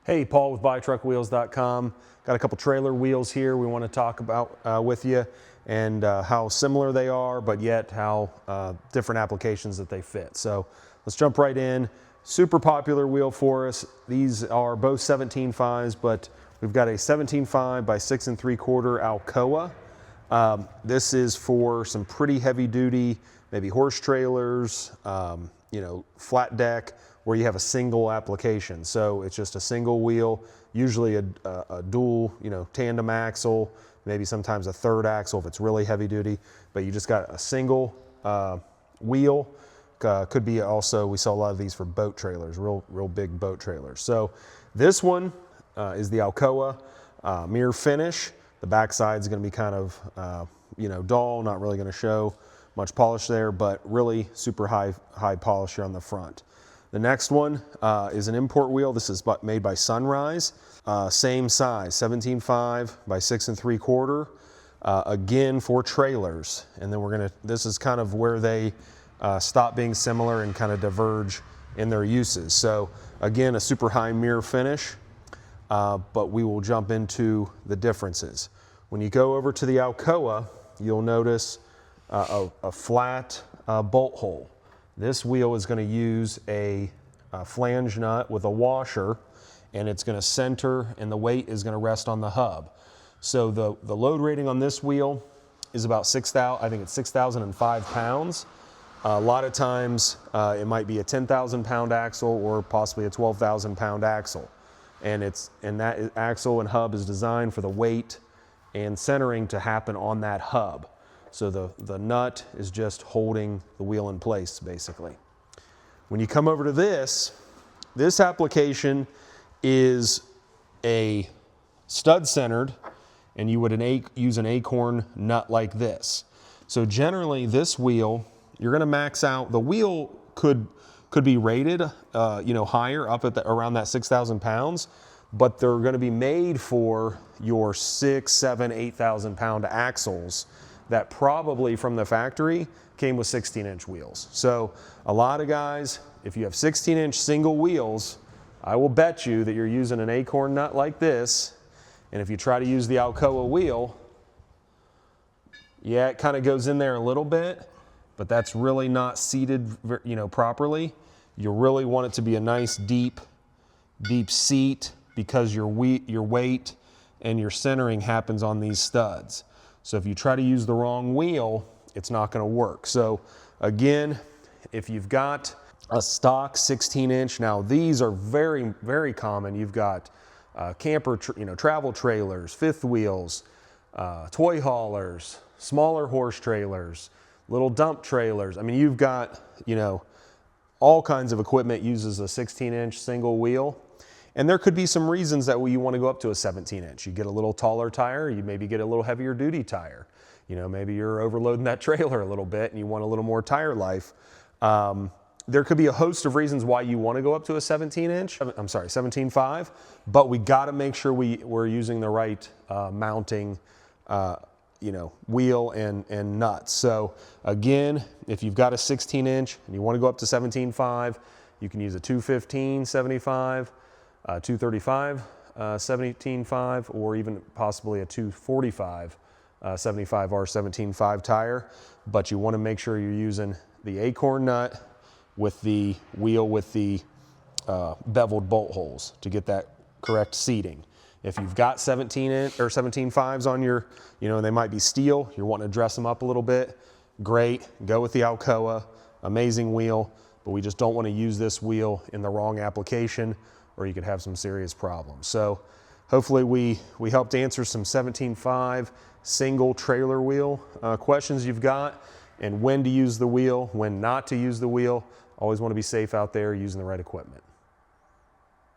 Hey, Paul with BuyTruckWheels.com. Got a couple trailer wheels here we want to talk about with you, and how similar they are, but yet how different applications that they fit. So let's jump right in. Super popular wheel for us. These are both 17.5s, but we've got a 17.5 by 6 3/4 Alcoa. This is for some pretty heavy duty, maybe horse trailers, flat deck, where you have a single application. So it's just a single wheel, usually a dual, tandem axle, maybe sometimes a third axle if it's really heavy duty, but you just got a single wheel. Could be also, we sell a lot of these for boat trailers, real big boat trailers. So this one is the Alcoa mirror finish. The backside is going to be kind of, dull, not really going to show much polish there, but really super high polish here on the front. The next one is an import wheel. This is made by Sunrise. Same size, 17.5 by 6 3/4. Again for trailers. And then this is kind of where they stop being similar and kind of diverge in their uses. So again, a super high mirror finish, but we will jump into the differences. When you go over to the Alcoa, you'll notice a flat bolt hole. This wheel is going to use a flange nut with a washer, and it's going to center, and the weight is going to rest on the hub. So the load rating on this wheel is about 6,000, I think it's 6,005 pounds. A lot of times it might be a 10,000 pound axle or possibly a 12,000 pound axle. And that axle and hub is designed for the weight and centering to happen on that hub. So the nut is just holding the wheel in place, basically. When you come over to this application is a stud centered, and you would use an Acorn nut like this. So generally this wheel, you're going to max out. The wheel could be rated higher, up at around that 6,000 pounds, but they're going to be made for your 6, 7, 8,000 pound axles that probably from the factory came with 16-inch wheels. So a lot of guys, if you have 16-inch single wheels, I will bet you that you're using an Acorn nut like this, and if you try to use the Alcoa wheel, yeah, it kind of goes in there a little bit, but that's really not seated, properly. You really want it to be a nice deep seat, because your weight and your centering happens on these studs. So if you try to use the wrong wheel, it's not going to work. So again, if you've got a stock 16-inch, now these are very, very common. You've got camper, travel trailers, fifth wheels, toy haulers, smaller horse trailers, little dump trailers. I mean, you've got, all kinds of equipment uses a 16-inch single wheel. And there could be some reasons that you want to go up to a 17-inch. You get a little taller tire, you maybe get a little heavier duty tire. Maybe you're overloading that trailer a little bit and you want a little more tire life. There could be a host of reasons why you want to go up to a 17.5, but we got to make sure we're using the right mounting wheel and nuts. So again, if you've got a 16-inch and you want to go up to 17.5, you can use a 215 75, 235 17.5, or even possibly a 245 75 R 17.5 tire. But you want to make sure you're using the Acorn nut with the wheel with the beveled bolt holes to get that correct seating. If you've got 17-inch or 17.5s on your, they might be steel, you're wanting to dress them up a little bit, great, go with the Alcoa, amazing wheel, but we just don't want to use this wheel in the wrong application, or you could have some serious problems. So hopefully we helped answer some 17.5 single trailer wheel questions you've got, and when to use the wheel, when not to use the wheel. Always want to be safe out there using the right equipment.